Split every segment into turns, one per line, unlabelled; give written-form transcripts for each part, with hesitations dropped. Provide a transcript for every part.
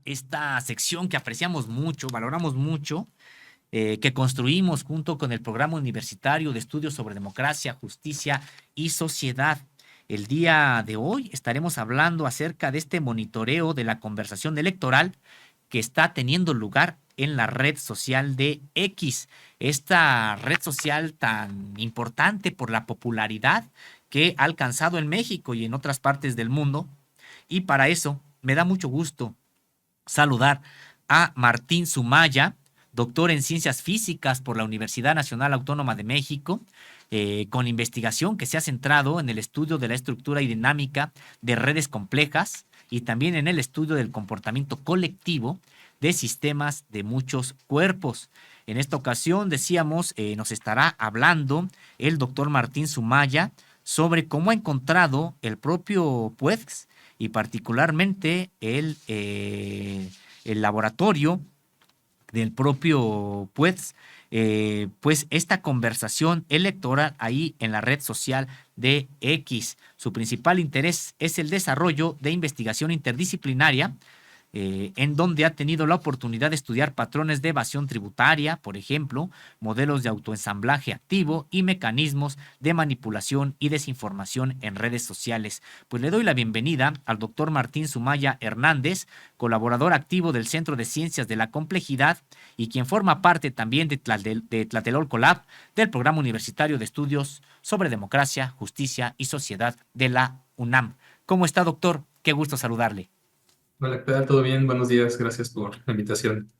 esta sección que apreciamos mucho, valoramos mucho, que construimos junto con el Programa Universitario de Estudios sobre Democracia, Justicia y Sociedad. El día de hoy estaremos hablando acerca de este monitoreo de la conversación electoral que está teniendo lugar en la red social de X, esta red social tan importante por la popularidad que ha alcanzado en México y en otras partes del mundo. Y para eso me da mucho gusto saludar a Martín Sumaya, doctor en Ciencias Físicas por la Universidad Nacional Autónoma de México, con investigación que se ha centrado en el estudio de la estructura y dinámica de redes complejas y también en el estudio del comportamiento colectivo de sistemas de muchos cuerpos. En esta ocasión, decíamos, nos estará hablando el doctor Martín Sumaya sobre cómo ha encontrado el propio PUEX y particularmente el laboratorio del propio PUEX, pues esta conversación electoral ahí en la red social de X. Su principal interés es el desarrollo de investigación interdisciplinaria, en donde ha tenido la oportunidad de estudiar patrones de evasión tributaria, por ejemplo, modelos de autoensamblaje activo y mecanismos de manipulación y desinformación en redes sociales. Pues le doy la bienvenida al doctor Martín Sumaya Hernández, colaborador activo del Centro de Ciencias de la Complejidad y quien forma parte también de Tlatelolco Lab, del Programa Universitario de Estudios sobre Democracia, Justicia y Sociedad de la UNAM. ¿Cómo está, doctor? Qué gusto saludarle.
Hola, ¿qué tal? ¿Todo bien? Buenos días, gracias por la invitación.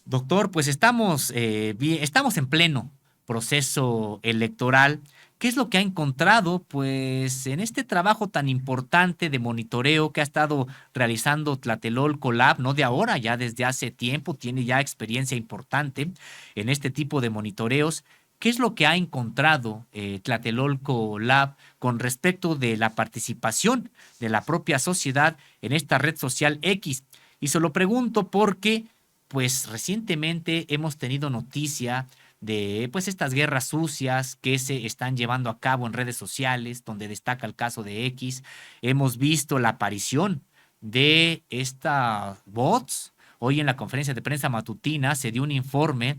Doctor, pues estamos en pleno proceso electoral. ¿Qué es lo que ha encontrado, pues, en este trabajo tan importante de monitoreo que ha estado realizando Tlatelolco Lab, no de ahora, ya desde hace tiempo, tiene ya experiencia importante en este tipo de monitoreos? ¿Qué es lo que ha encontrado Tlatelolco Lab con respecto de la participación de la propia sociedad en esta red social X? Y se lo pregunto porque pues recientemente hemos tenido noticia de pues estas guerras sucias que se están llevando a cabo en redes sociales, donde destaca el caso de X. Hemos visto la aparición de estas bots. Hoy en la conferencia de prensa matutina se dio un informe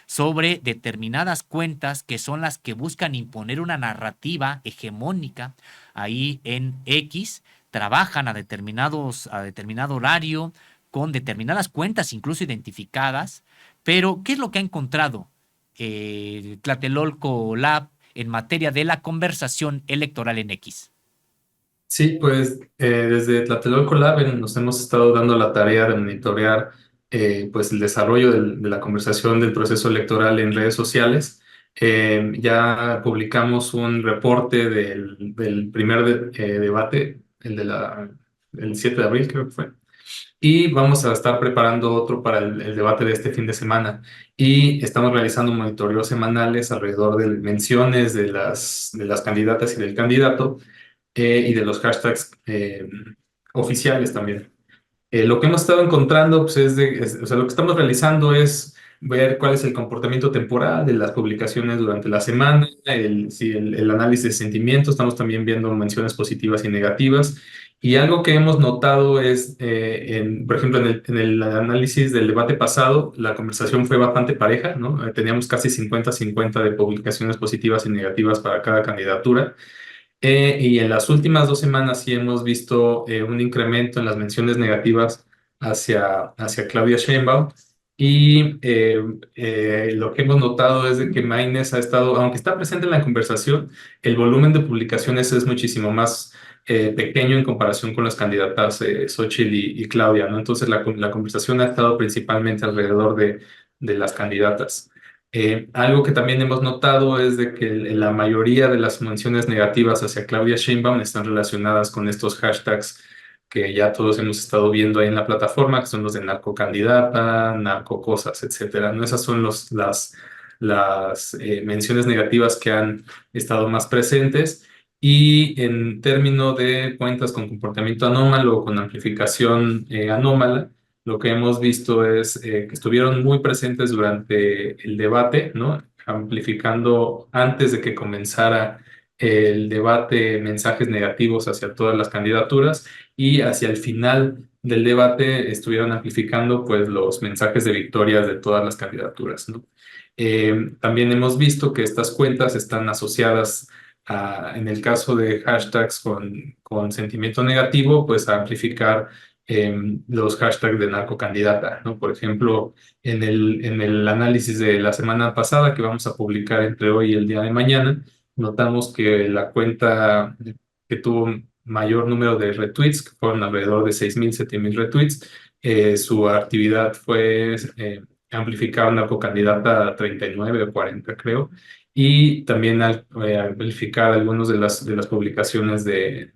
sobre determinadas cuentas que son las que buscan imponer una narrativa hegemónica ahí en X, trabajan a determinado horario, con determinadas cuentas incluso identificadas, pero ¿qué es lo que ha encontrado Tlatelolco Lab en materia de la conversación electoral en X?
Sí, pues desde Tlatelolco Lab nos hemos estado dando la tarea de monitorear pues el desarrollo de la conversación del proceso electoral en redes sociales. Ya publicamos un reporte del primer debate, el 7 de abril creo que fue. Y vamos a estar preparando otro para el debate de este fin de semana. Y estamos realizando monitoreos semanales alrededor de menciones de las candidatas y del candidato y de los hashtags oficiales también. Lo que hemos estado encontrando, pues, o sea, lo que estamos realizando es ver cuál es el comportamiento temporal de las publicaciones durante la semana, el análisis de sentimientos, estamos también viendo menciones positivas y negativas. Y algo que hemos notado es, por ejemplo, en el análisis del debate pasado, la conversación fue bastante pareja, ¿no? Teníamos casi 50-50 de publicaciones positivas y negativas para cada candidatura. Y en las últimas 2 semanas sí hemos visto un incremento en las menciones negativas hacia Claudia Sheinbaum. Y lo que hemos notado es de que Maines ha estado, aunque está presente en la conversación, el volumen de publicaciones es muchísimo más pequeño en comparación con las candidatas Xóchitl y Claudia, ¿no? Entonces la conversación ha estado principalmente alrededor de las candidatas. Algo que también hemos notado es de que la mayoría de las menciones negativas hacia Claudia Sheinbaum están relacionadas con estos hashtags que ya todos hemos estado viendo ahí en la plataforma, que son los de narcocandidata, narcocosas, etcétera. ¿No? Esas son las menciones negativas que han estado más presentes. Y en términos de cuentas con comportamiento anómalo o con amplificación anómala, lo que hemos visto es que estuvieron muy presentes durante el debate, ¿no? Amplificando antes de que comenzara el debate mensajes negativos hacia todas las candidaturas y hacia el final del debate estuvieron amplificando pues los mensajes de victorias de todas las candidaturas, ¿no? También hemos visto que estas cuentas están asociadas en el caso de hashtags con sentimiento negativo, pues a amplificar los hashtags de narcocandidata, ¿no? Por ejemplo, en el análisis de la semana pasada que vamos a publicar entre hoy y el día de mañana, notamos que la cuenta que tuvo mayor número de retweets, que fueron alrededor de 6.000, 7.000 retweets, su actividad fue amplificar a narcocandidata a 39 o 40, creo, y también amplificar algunas de las publicaciones de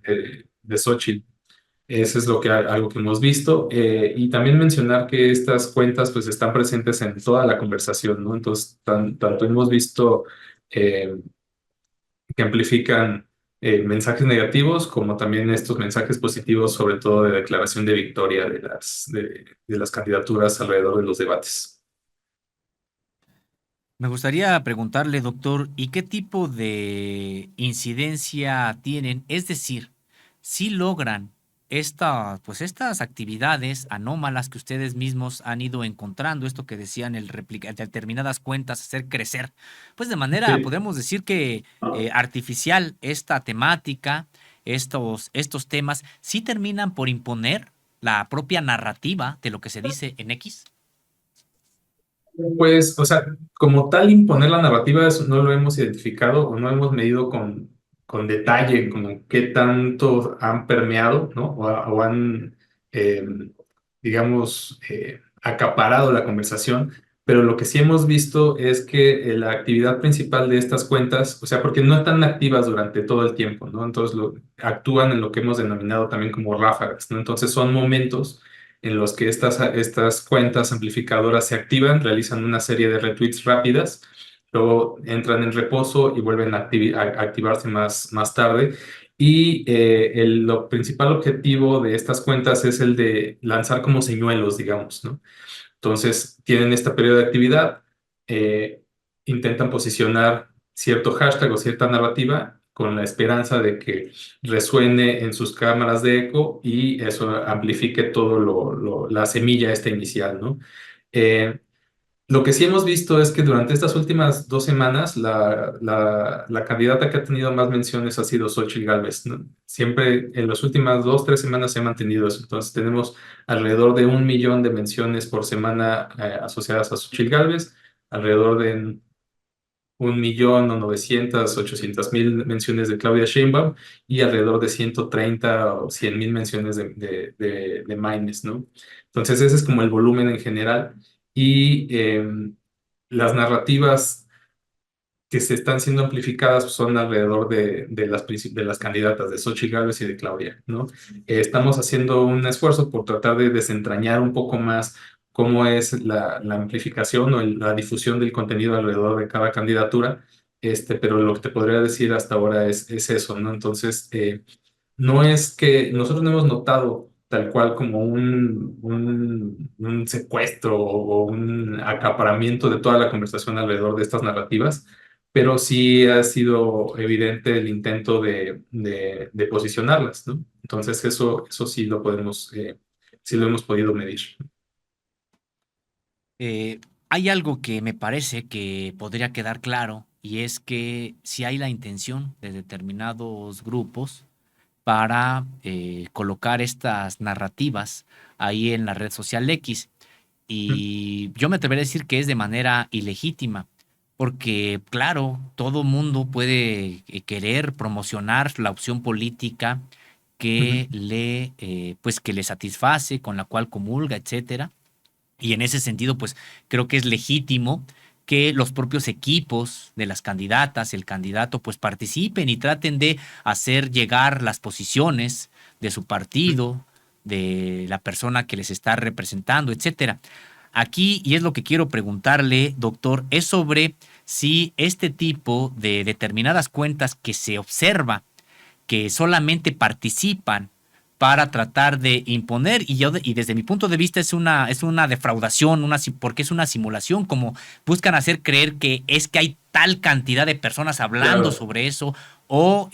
Xochitl. Eso es algo que hemos visto. Y también mencionar que estas cuentas pues están presentes en toda la conversación, ¿no? Entonces, tanto hemos visto eh, que amplifican mensajes negativos como también estos mensajes positivos, sobre todo de declaración de victoria de las candidaturas alrededor de los debates.
Me gustaría preguntarle, doctor, ¿y qué tipo de incidencia tienen? Es decir, si logran pues estas actividades anómalas que ustedes mismos han ido encontrando, esto que decían el determinadas cuentas, hacer crecer, pues de manera,
Sí.
podemos decir que artificial, esta temática, estos temas, sí terminan por imponer la propia narrativa de lo que se dice en X.
Pues, o sea, como tal, imponer la narrativa, eso no lo hemos identificado o no hemos medido con detalle como qué tanto han permeado, ¿no? O han, eh, digamos, acaparado la conversación. Pero lo que sí hemos visto es que la actividad principal de estas cuentas, o sea, porque no están activas durante todo el tiempo, ¿no? Entonces, actúan en lo que hemos denominado también como ráfagas, ¿no? Entonces, son momentos en los que estas cuentas amplificadoras se activan, realizan una serie de retweets rápidas, luego entran en reposo y vuelven a activarse más tarde. Y lo principal objetivo de estas cuentas es el de lanzar como señuelos, digamos, ¿no? Entonces, tienen este periodo de actividad, eh, intentan posicionar cierto hashtag o cierta narrativa con la esperanza de que resuene en sus cámaras de eco y eso amplifique todo la semilla esta inicial, ¿no? Eh, lo que sí hemos visto es que durante estas últimas 2 semanas, la candidata que ha tenido más menciones ha sido Xochitl Gálvez, ¿no? Siempre en las últimas 2, 3 semanas se ha mantenido eso. Entonces tenemos alrededor de 1 millón de menciones por semana asociadas a Xochitl Gálvez, alrededor de 1.900.000 o 800.000 menciones de Claudia Sheinbaum y alrededor de 130 o 100.000 menciones de Maines, ¿no? Entonces ese es como el volumen en general y las narrativas que se están siendo amplificadas son alrededor de las candidatas de Xochitl Gálvez y de Claudia, ¿no? Estamos haciendo un esfuerzo por tratar de desentrañar un poco más cómo es la amplificación o la difusión del contenido alrededor de cada candidatura, pero lo que te podría decir hasta ahora es eso, ¿no? Entonces, no es que nosotros no hemos notado tal cual como un secuestro o un acaparamiento de toda la conversación alrededor de estas narrativas, pero sí ha sido evidente el intento de posicionarlas, ¿no? Entonces eso sí lo hemos podido medir.
Eh, Hay algo que me parece que podría quedar claro y es que si hay la intención de determinados grupos para colocar estas narrativas ahí en la red social X. Y yo me atrevería a decir que es de manera ilegítima, porque claro, todo mundo puede querer promocionar la opción política que pues que le satisface, con la cual comulga, etcétera. Y en ese sentido, pues creo que es legítimo que los propios equipos de las candidatas, el candidato, pues participen y traten de hacer llegar las posiciones de su partido, de la persona que les está representando, etcétera. Aquí, y es lo que quiero preguntarle, doctor, es sobre si este tipo de determinadas cuentas que se observa que solamente participan para tratar de imponer y desde mi punto de vista es una defraudación, porque es una simulación, como buscan hacer creer que es que hay tal cantidad de personas hablando
Claro.
sobre eso o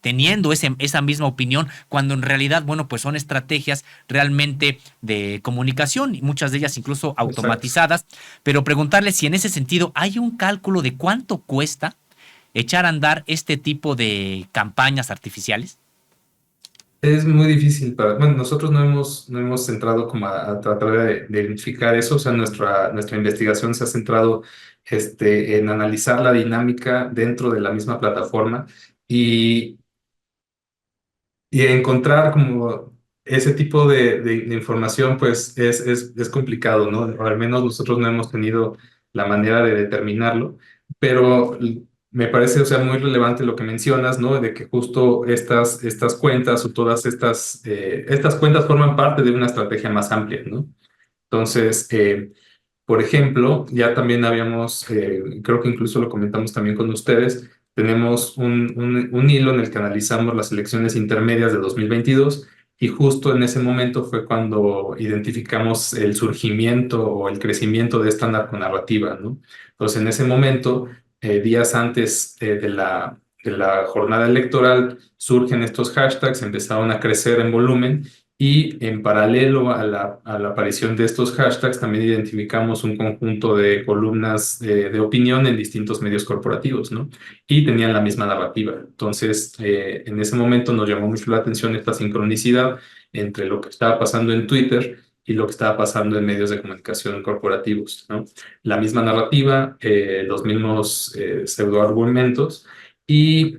teniendo esa misma opinión, cuando en realidad, bueno, pues son estrategias realmente de comunicación y muchas de ellas incluso
Exacto.
automatizadas, pero preguntarle si en ese sentido hay un cálculo de cuánto cuesta echar a andar este tipo de campañas artificiales.
Es muy difícil bueno, nosotros no hemos entrado como a tratar de identificar eso, o sea, nuestra investigación se ha centrado en analizar la dinámica dentro de la misma plataforma y, y encontrar como ese tipo de información, pues es complicado, ¿no? O al menos nosotros no hemos tenido la manera de determinarlo, pero me parece, o sea, muy relevante lo que mencionas, ¿no? De que justo estas cuentas o todas estas cuentas forman parte de una estrategia más amplia, ¿no? Entonces, por ejemplo, ya también habíamos, creo que incluso lo comentamos también con ustedes, tenemos un hilo en el que analizamos las elecciones intermedias de 2022 y justo en ese momento fue cuando identificamos el surgimiento o el crecimiento de esta narconarrativa, ¿no? Entonces, en ese momento, días antes de la jornada electoral, surgen estos hashtags, empezaron a crecer en volumen y en paralelo a la aparición de estos hashtags, también identificamos un conjunto de columnas de opinión en distintos medios corporativos, ¿no? Y tenían la misma narrativa. Entonces, en ese momento nos llamó mucho la atención esta sincronicidad entre lo que estaba pasando en Twitter y lo que estaba pasando en medios de comunicación corporativos, ¿no? La misma narrativa, los mismos pseudoargumentos y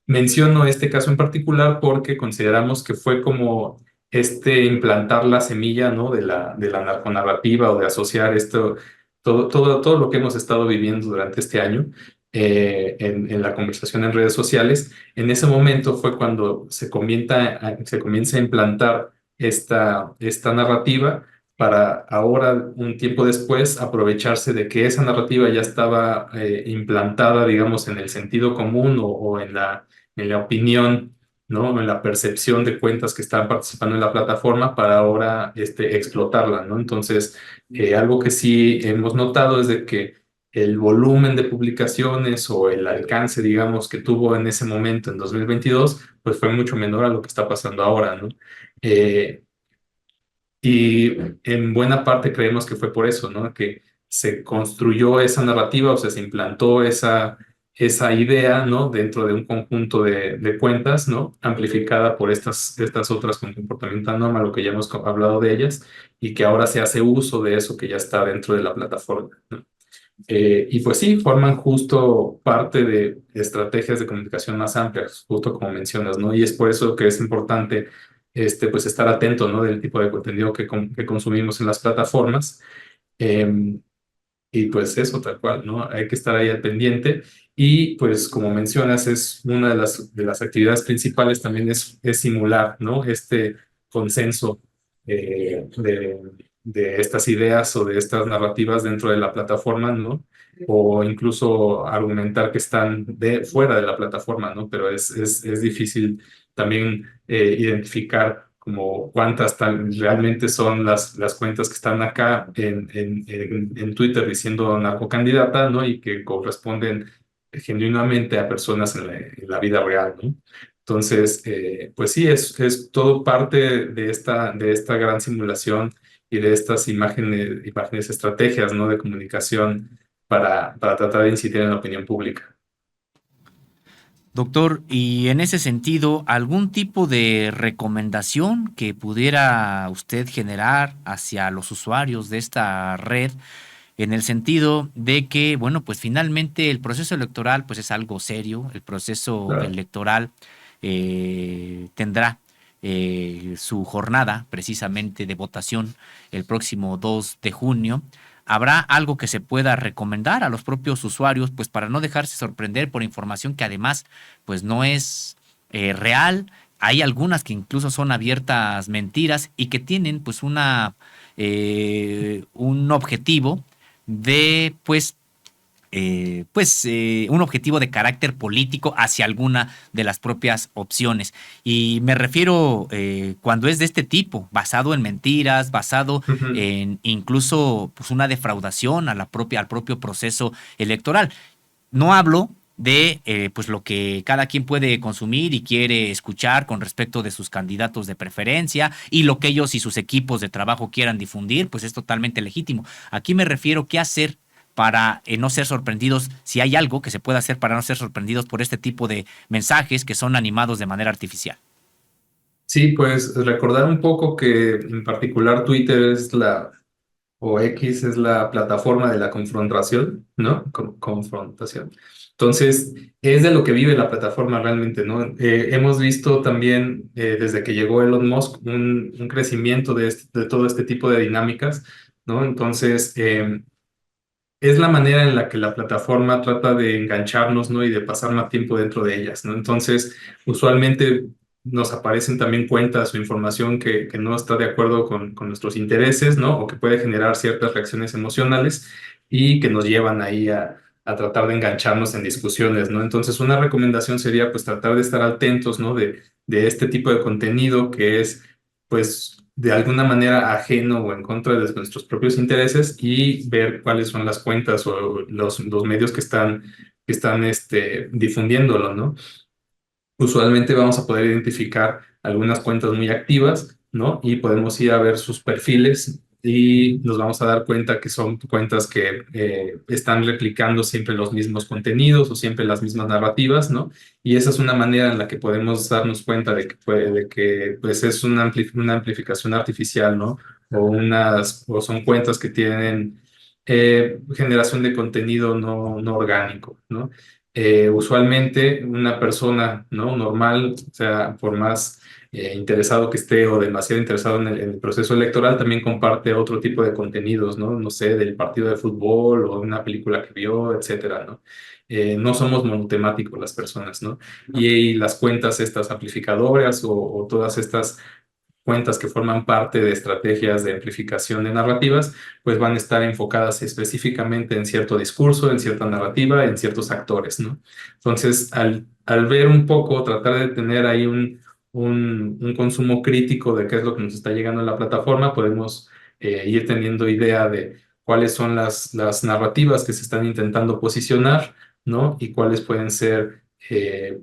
menciono este caso en particular porque consideramos que fue como implantar la semilla, ¿no? de la narconarrativa o de asociar esto, todo lo que hemos estado viviendo durante este año en la conversación en redes sociales. En ese momento fue cuando se comienza a implantar esta narrativa para ahora, un tiempo después, aprovecharse de que esa narrativa ya estaba implantada, digamos, en el sentido común o en la opinión, ¿no? En la percepción de cuentas que están participando en la plataforma para ahora explotarla, ¿no? Entonces, algo que sí hemos notado es de que el volumen de publicaciones o el alcance, digamos, que tuvo en ese momento, en 2022, pues fue mucho menor a lo que está pasando ahora, ¿no? Eh, y en buena parte creemos que fue por eso, ¿no? Que se construyó esa narrativa, o sea, se implantó esa idea, ¿no? Dentro de un conjunto de cuentas, ¿no? Amplificada por estas otras con comportamiento anómalo, que ya hemos hablado de ellas, y que ahora se hace uso de eso que ya está dentro de la plataforma, ¿no? Y pues sí, forman justo parte de estrategias de comunicación más amplias, justo como mencionas, ¿no? Y es por eso que es importante, pues estar atento, ¿no? Del tipo de contenido que consumimos en las plataformas. Em, y pues eso, tal cual, ¿no? Hay que estar ahí al pendiente. Y pues como mencionas, es una de las actividades principales también es simular, ¿no? Este consenso de estas ideas o de estas narrativas dentro de la plataforma, ¿no? O incluso argumentar que están fuera de la plataforma, ¿no? Pero es difícil también identificar como cuántas realmente son las cuentas que están acá en Twitter diciendo narcocandidata, ¿no? Y que corresponden genuinamente a personas en la vida real, ¿no? Entonces, pues sí, es todo parte de esta gran simulación y de estas imágenes estrategias, ¿no? De comunicación para tratar de incidir en la opinión pública.
Doctor, y en ese sentido, ¿algún tipo de recomendación que pudiera usted generar hacia los usuarios de esta red en el sentido de que, bueno, pues finalmente el proceso electoral pues es algo serio, el proceso
Claro.
electoral tendrá su jornada precisamente de votación el próximo 2 de junio? ¿Habrá algo que se pueda recomendar a los propios usuarios, pues para no dejarse sorprender por información que además, pues no es real? Hay algunas que incluso son abiertas mentiras y que tienen pues un objetivo de un objetivo de carácter político hacia alguna de las propias opciones. Y me refiero cuando es de este tipo, basado en mentiras, basado
Ujú.
en incluso pues, una defraudación a al propio proceso electoral. No hablo de pues lo que cada quien puede consumir y quiere escuchar con respecto de sus candidatos de preferencia y lo que ellos y sus equipos de trabajo quieran difundir, pues es totalmente legítimo. Aquí me refiero qué hacer para no ser sorprendidos, si hay algo que se pueda hacer para no ser sorprendidos por este tipo de mensajes que son animados de manera artificial.
Sí, pues recordar un poco que en particular Twitter es o X es la plataforma de la confrontación, ¿no? Confrontación. Entonces, es de lo que vive la plataforma realmente, ¿no? Hemos visto también desde que llegó Elon Musk un crecimiento de todo este tipo de dinámicas, ¿no? Entonces, es la manera en la que la plataforma trata de engancharnos, ¿no? Y de pasar más tiempo dentro de ellas, ¿no? Entonces, usualmente nos aparecen también cuentas o información que no está de acuerdo con nuestros intereses, ¿no? O que puede generar ciertas reacciones emocionales y que nos llevan ahí a tratar de engancharnos en discusiones, ¿no? Entonces, una recomendación sería, pues, tratar de estar atentos, ¿no? De este tipo de contenido que es, pues, de alguna manera ajeno o en contra de nuestros propios intereses y ver cuáles son las cuentas o los medios que están difundiéndolo, ¿no? Usualmente vamos a poder identificar algunas cuentas muy activas, ¿no? Y podemos ir a ver sus perfiles y nos vamos a dar cuenta que son cuentas que están replicando siempre los mismos contenidos o siempre las mismas narrativas, ¿no? Y esa es una manera en la que podemos darnos cuenta de que pues es una amplificación artificial, ¿no? O son cuentas que tienen generación de contenido no orgánico, ¿no? Usualmente una persona, ¿no? Normal, o sea, por más interesado que esté o demasiado interesado en el proceso electoral, también comparte otro tipo de contenidos, ¿no? No sé, del partido de fútbol o una película que vio, etcétera, ¿no? No somos monotemáticos las personas, ¿no? Y las cuentas estas amplificadoras o todas estas cuentas que forman parte de estrategias de amplificación de narrativas, pues van a estar enfocadas específicamente en cierto discurso, en cierta narrativa, en ciertos actores, ¿no? Entonces, al ver un poco, tratar de tener ahí un consumo crítico de qué es lo que nos está llegando a la plataforma, podemos ir teniendo idea de cuáles son las narrativas que se están intentando posicionar, ¿no? Y cuáles pueden ser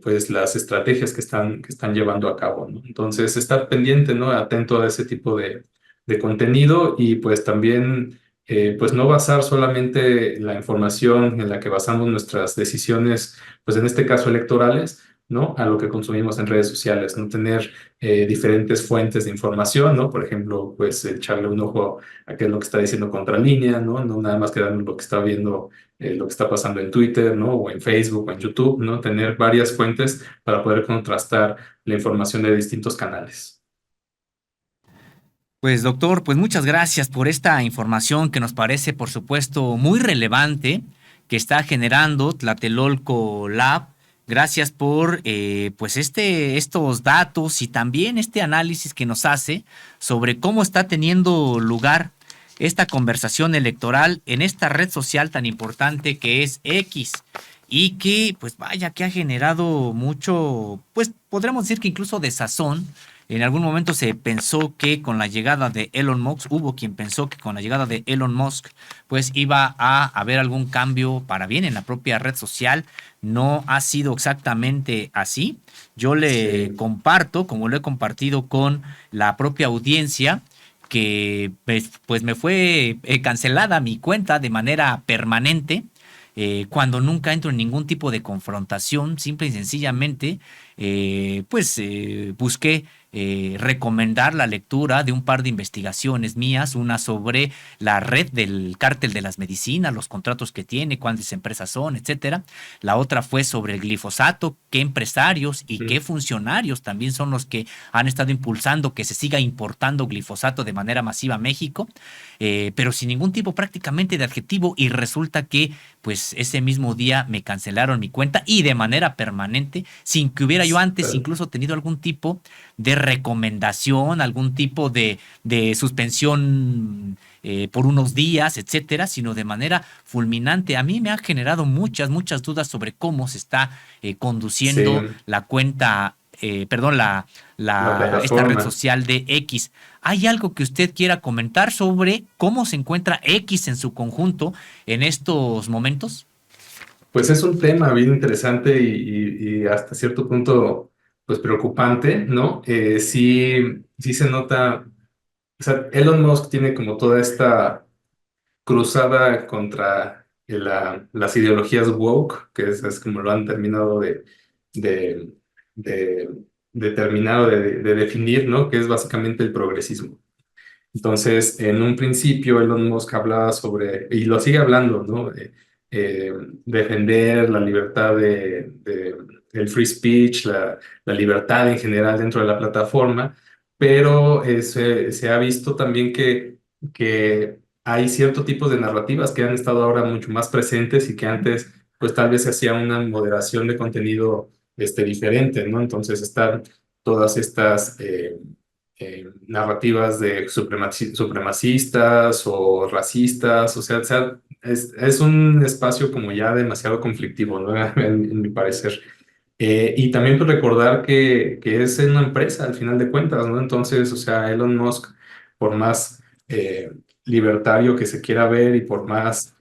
pues las estrategias que están llevando a cabo, ¿no? Entonces, estar pendiente, ¿no? Atento a ese tipo de contenido y pues también, pues no basar solamente la información en la que basamos nuestras decisiones, pues en este caso electorales, ¿no? A lo que consumimos en redes sociales, no tener diferentes fuentes de información, ¿no? Por ejemplo, pues echarle un ojo a qué es lo que está diciendo Contralínea, ¿no? No nada más quedarnos lo que está viendo lo que está pasando en Twitter, ¿no? O en Facebook o en YouTube, ¿no? Tener varias fuentes para poder contrastar la información de distintos canales.
Pues doctor, pues muchas gracias por esta información que nos parece, por supuesto, muy relevante que está generando Tlatelolco Lab. Gracias por pues estos datos y también este análisis que nos hace sobre cómo está teniendo lugar esta conversación electoral en esta red social tan importante que es X y que pues vaya que ha generado mucho, pues podríamos decir que incluso desazón. En algún momento se pensó que con la llegada de Elon Musk, hubo quien pensó que con la llegada de Elon Musk, pues iba a haber algún cambio para bien en la propia red social. No ha sido exactamente así. Yo le
Sí,
comparto, como lo he compartido con la propia audiencia, que pues me fue cancelada mi cuenta de manera permanente cuando nunca entro en ningún tipo de confrontación, simple y sencillamente, busqué recomendar la lectura de un par de investigaciones mías, una sobre la red del cártel de las medicinas, los contratos que tiene, cuántas empresas son, etcétera. La otra fue sobre el glifosato, qué empresarios y qué
mm,
funcionarios también son los que han estado impulsando que se siga importando glifosato de manera masiva a México, pero sin ningún tipo prácticamente de adjetivo y resulta que pues ese mismo día me cancelaron mi cuenta y de manera permanente, sin que hubiera yo antes
pero
incluso tenido algún tipo de recomendación, algún tipo de suspensión por unos días, etcétera, sino de manera fulminante. A mí me ha generado muchas dudas sobre cómo se está
sí,
conduciendo la cuenta, perdón,
la
esta red
plataforma.
social de X. ¿Hay algo que usted quiera comentar sobre cómo se encuentra X en su conjunto en estos momentos?
Pues es un tema bien interesante y hasta cierto punto, pues preocupante, ¿no? Sí se nota, o sea, Elon Musk tiene como toda esta cruzada contra las ideologías woke, que es como lo han terminado de, de, de terminar o de definir, ¿no? Que es básicamente el progresismo. Entonces, en un principio, Elon Musk hablaba sobre, y lo sigue hablando, ¿no? Eh, defender la libertad el free speech, la libertad en general dentro de la plataforma, pero se ha visto también que hay cierto tipo de narrativas que han estado ahora mucho más presentes y que antes, pues tal vez se hacía una moderación de contenido diferente, ¿no? Entonces están todas estas narrativas de supremacistas o racistas, o sea, es un espacio como ya demasiado conflictivo, ¿no? En mi parecer. Y también pues, recordar que es una empresa al final de cuentas, ¿no? Entonces, o sea, Elon Musk, por más libertario que se quiera ver y por más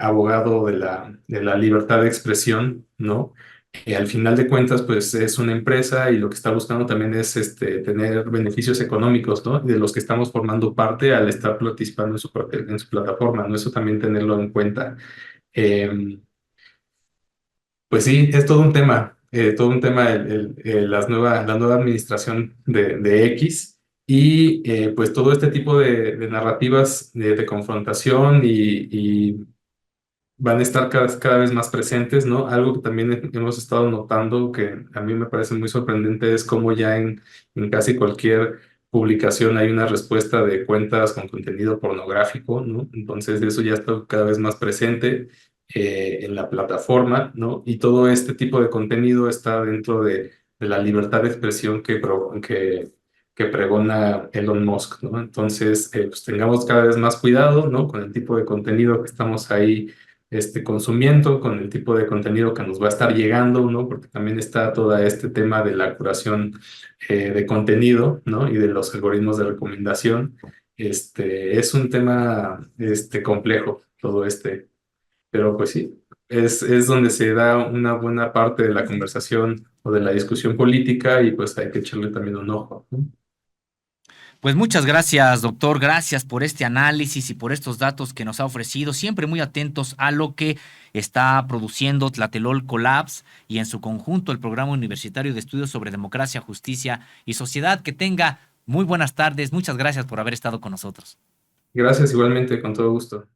abogado de la libertad de expresión, ¿no? Al final de cuentas, pues es una empresa y lo que está buscando también es tener beneficios económicos, ¿no? De los que estamos formando parte al estar participando en su plataforma, ¿no? Eso también tenerlo en cuenta. Em, pues sí, es todo un tema la nueva administración de X y pues todo este tipo de narrativas de confrontación y van a estar cada vez más presentes, ¿no? Algo que también hemos estado notando que a mí me parece muy sorprendente es cómo ya en casi cualquier publicación hay una respuesta de cuentas con contenido pornográfico, ¿no? Entonces eso ya está cada vez más presente en la plataforma, ¿no? Y todo este tipo de contenido está dentro de la libertad de expresión que pregona Elon Musk, ¿no? Entonces, pues tengamos cada vez más cuidado, ¿no? Con el tipo de contenido que estamos ahí consumiendo, con el tipo de contenido que nos va a estar llegando, ¿no? Porque también está todo este tema de la curación de contenido, ¿no? Y de los algoritmos de recomendación. Es un tema complejo, todo pero pues sí, es donde se da una buena parte de la conversación o de la discusión política y pues hay que echarle también un ojo, ¿no?
Pues muchas gracias, doctor. Gracias por este análisis y por estos datos que nos ha ofrecido. Siempre muy atentos a lo que está produciendo Tlatelolco Labs y en su conjunto el Programa Universitario de Estudios sobre Democracia, Justicia y Sociedad. Que tenga muy buenas tardes. Muchas gracias por haber estado con nosotros.
Gracias igualmente, con todo gusto.